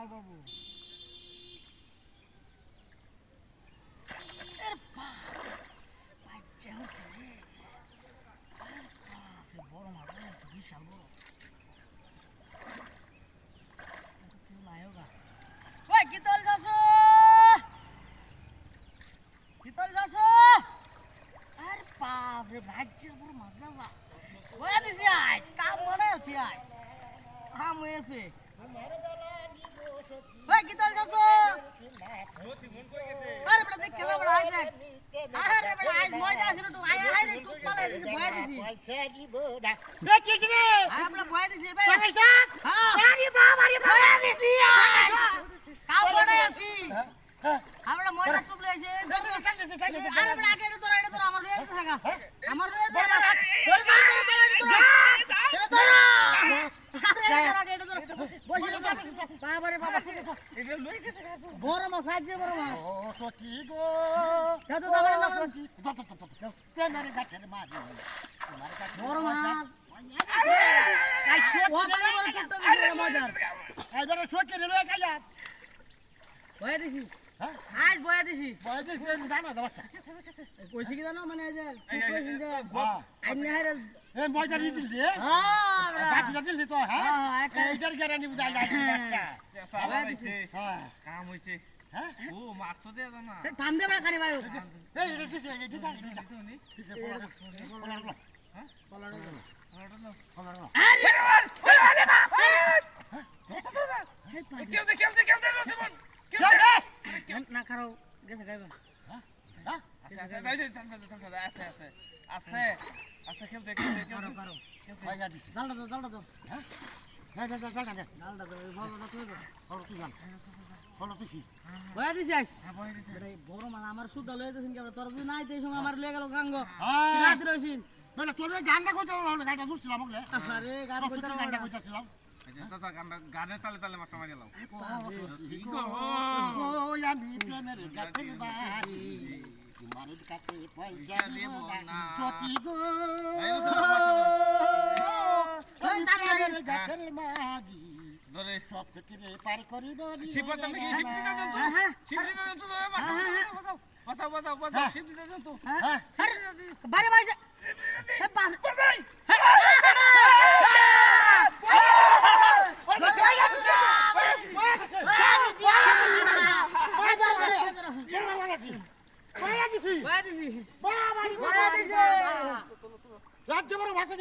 আয় বাবু বড় মাছ বিশাল বড় কিতল যাস আরে বাপ রে ভাজ্য বড় মাছ যাবা ওয়া দিছি আজ কাম বানাইছি আজ আম হয়েছে ওই কিতল যাস আরে বড় দেখ খেলা বড় আই দেখ আরে বড় আজ মজা আছে তো আয় আয় রে টুক পালে দিছি বয়া দিছি পয়সা দিব না দেখিস রে আরে বড় বয়া দিছি ভাই পয়সা হ্যাঁ আরে বাবা রে বয়া দিছি আজ কাম বানাইছি আমরা মজা টুক লাইছে আরে বড় আগে এটা ধর আমার লয়ে থাকা আমার লয়ে ধর বড় মাছ সাহায্য বড় মাছ ও সখী গো কত দাবার দাবার তেনারে গাছের মারি তোমার কাছে বড় মাছ আই সখী ও তারে বড় টুকটা দিছে মজার এবারে সখী রে লয়ে গেল বয়া দিছি হ্যাঁ আজ বয়া দিছি বয়স জানা দবসা কইছি কি জানো মানে যে কইছি যে আইন হারে এ মজা দিল দে হ্যাঁ গাছ দিল তো হ্যাঁ হ্যাঁ এইটার গ্যারান্টি বুঝাই যায় বয়া দিছি হ্যাঁ কাম হইছে হ্যাঁ ও মাছ তো দেয়া জানা টান দে বড় কানি ভাই এই এটা ঠিক আছে এটা হ্যাঁ পলাড়ে কেউ দে রতমন না খারো গেছে গাইবা আছে কেউ দে কারো কারো মজা দিছে জালটা দাও হ্যাঁ যা জালটা দাও ভালোটা তুই দাও হলো তুই জান হলো তুই বয়া দিছি আইস বয়া দিছে। এই বড় মানে আমার সুদা লয়ে দিছেন কি তোর যদি নাই দেই সময় আমার লয়ে গেল গাঙ্গ হ্যাঁ রাত রইছিন বলে তোর গানটা কইতে হলো গানটা দুছিলাম ওগলে আরে গান কইতে গানটা কইতাছিলাম গানে তালে মাছ মারি লাও ও আমি প্রেমের গাছের বাড়ি তোমার কাছে পয়সা দেব না সখী গো প্রেমের গাছের মাঝি ধরে সব থেকে পার করিব শিবটা নাকি শিবটা দেন তো শিবটা দেন তো বাতাও শিবটা দেন তো হ্যাঁ বাইরে বাইরে বারে বাতাই বয়া দিছি বাবা বয়া দিছি রাজ্য বড় ভাষা